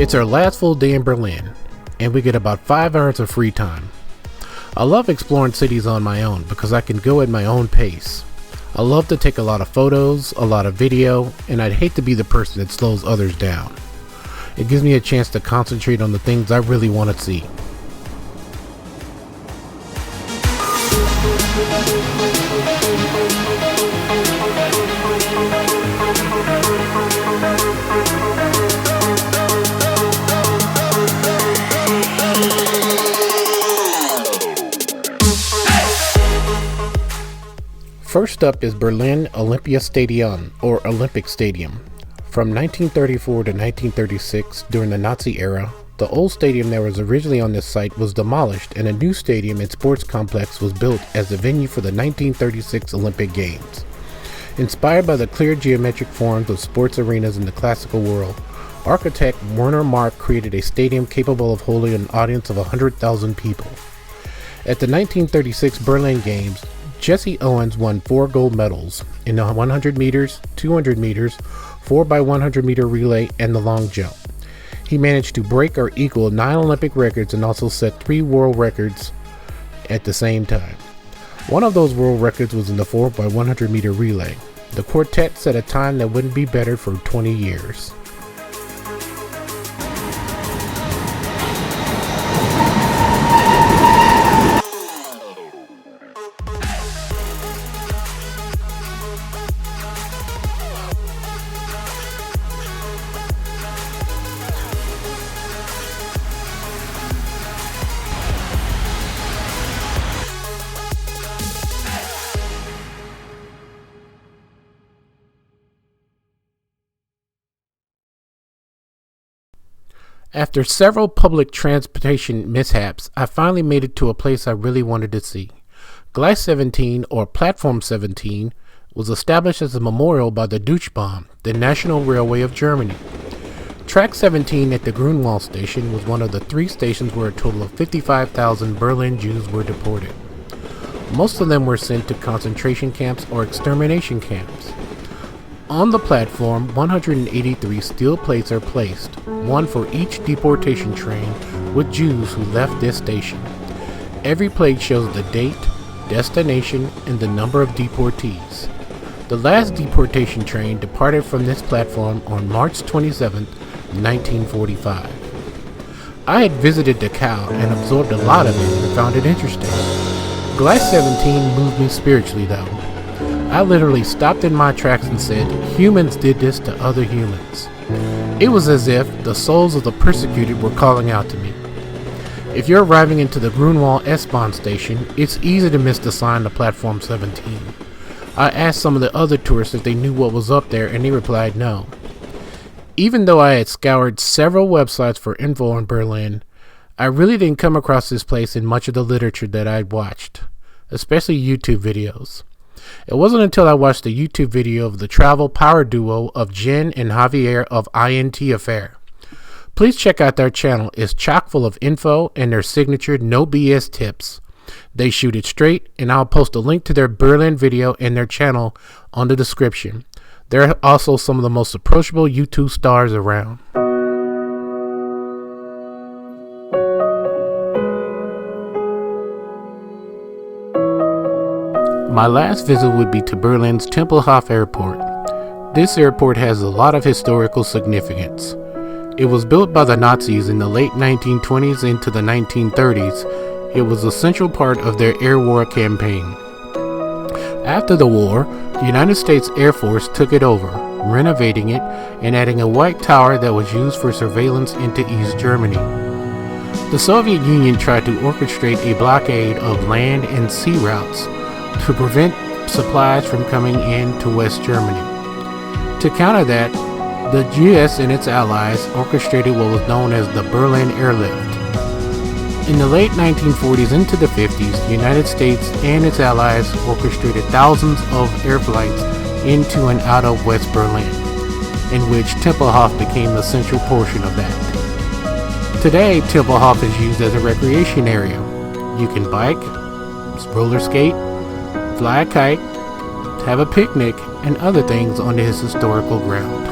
It's our last full day in Berlin, and we get about 5 hours of free time. I love exploring cities on my own because I can go at my own pace. I love to take a lot of photos, a lot of video, and I'd hate to be the person that slows others down. It gives me a chance to concentrate on the things I really want to see. First up is Berlin Olympiastadion, or Olympic Stadium. From 1934 to 1936, during the Nazi era, the old stadium that was originally on this site was demolished and a new stadium and sports complex was built as the venue for the 1936 Olympic Games. Inspired by the clear geometric forms of sports arenas in the classical world, architect Werner Mark created a stadium capable of holding an audience of 100,000 people. At the 1936 Berlin Games, Jesse Owens won 4 gold medals in the 100 meters, 200 meters, 4x100 meter relay, and the long jump. He managed to break or equal 9 Olympic records and also set 3 world records at the same time. One of those world records was in the 4x100 meter relay. The quartet set a time that wouldn't be bettered for 20 years. After several public transportation mishaps, I finally made it to a place I really wanted to see. Gleis 17, or Platform 17, was established as a memorial by the Deutsche Bahn, the National Railway of Germany. Track 17 at the Grunwald station was one of the 3 stations where a total of 55,000 Berlin Jews were deported. Most of them were sent to concentration camps or extermination camps. On the platform, 183 steel plates are placed, one for each deportation train with Jews who left this station. Every plate shows the date, destination, and the number of deportees. The last deportation train departed from this platform on March 27, 1945. I had visited Dachau and absorbed a lot of it and found it interesting. Gleis 17 moved me spiritually though. I literally stopped in my tracks and said, humans did this to other humans. It was as if the souls of the persecuted were calling out to me. If you're arriving into the Grunwald S-Bahn station, it's easy to miss the sign to Platform 17. I asked some of the other tourists if they knew what was up there and they replied no. Even though I had scoured several websites for info on Berlin, I really didn't come across this place in much of the literature that I'd watched, especially YouTube videos. It wasn't until I watched a YouTube video of the travel power duo of Jen and Javier of INT Affair. Please check out their channel. It's chock full of info and their signature no BS tips. They shoot it straight, and I'll post a link to their Berlin video and their channel on the description. They're also some of the most approachable YouTube stars around. My last visit would be to Berlin's Tempelhof Airport. This airport has a lot of historical significance. It was built by the Nazis in the late 1920s into the 1930s. It was a central part of their air war campaign. After the war, the United States Air Force took it over, renovating it and adding a white tower that was used for surveillance into East Germany. The Soviet Union tried to orchestrate a blockade of land and sea routes to prevent supplies from coming in to West Germany. To counter that, the US and its allies orchestrated what was known as the Berlin Airlift. In the late 1940s into the 50s, the United States and its allies orchestrated thousands of air flights into and out of West Berlin, in which Tempelhof became the central portion of that. Today, Tempelhof is used as a recreation area. You can bike, roller skate, fly a kite, have a picnic, and other things on this historical ground.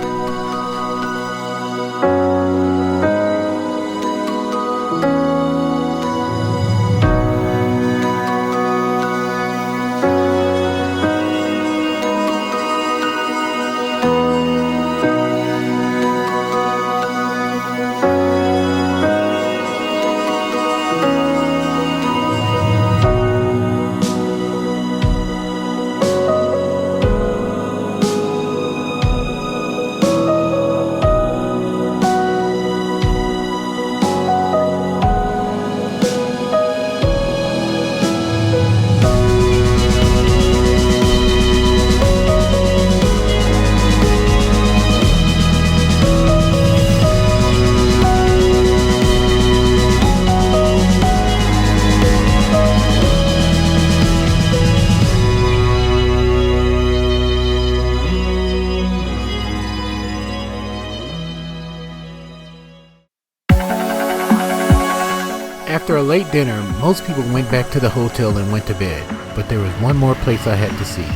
a late dinner, most people went back to the hotel and went to bed, but there was one more place I had to see,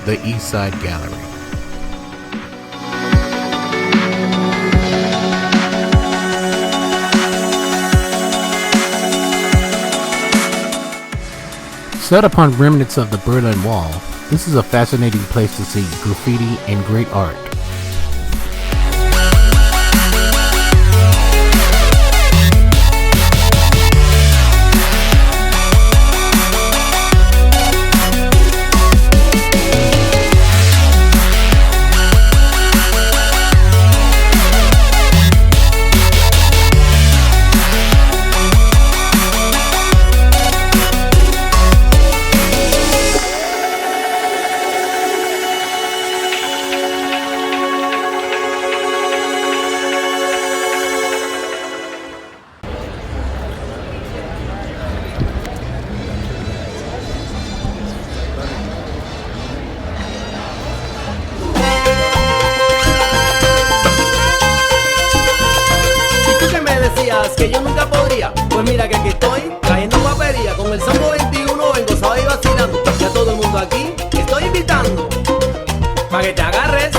the East Side Gallery. Set upon remnants of the Berlin Wall, this is a fascinating place to see graffiti and great art. Que yo nunca podría, pues mira que aquí estoy trayendo guapería. Con el Sambo 21 vengo suave y vacilando, y a todo el mundo aquí estoy invitando pa' que te agarres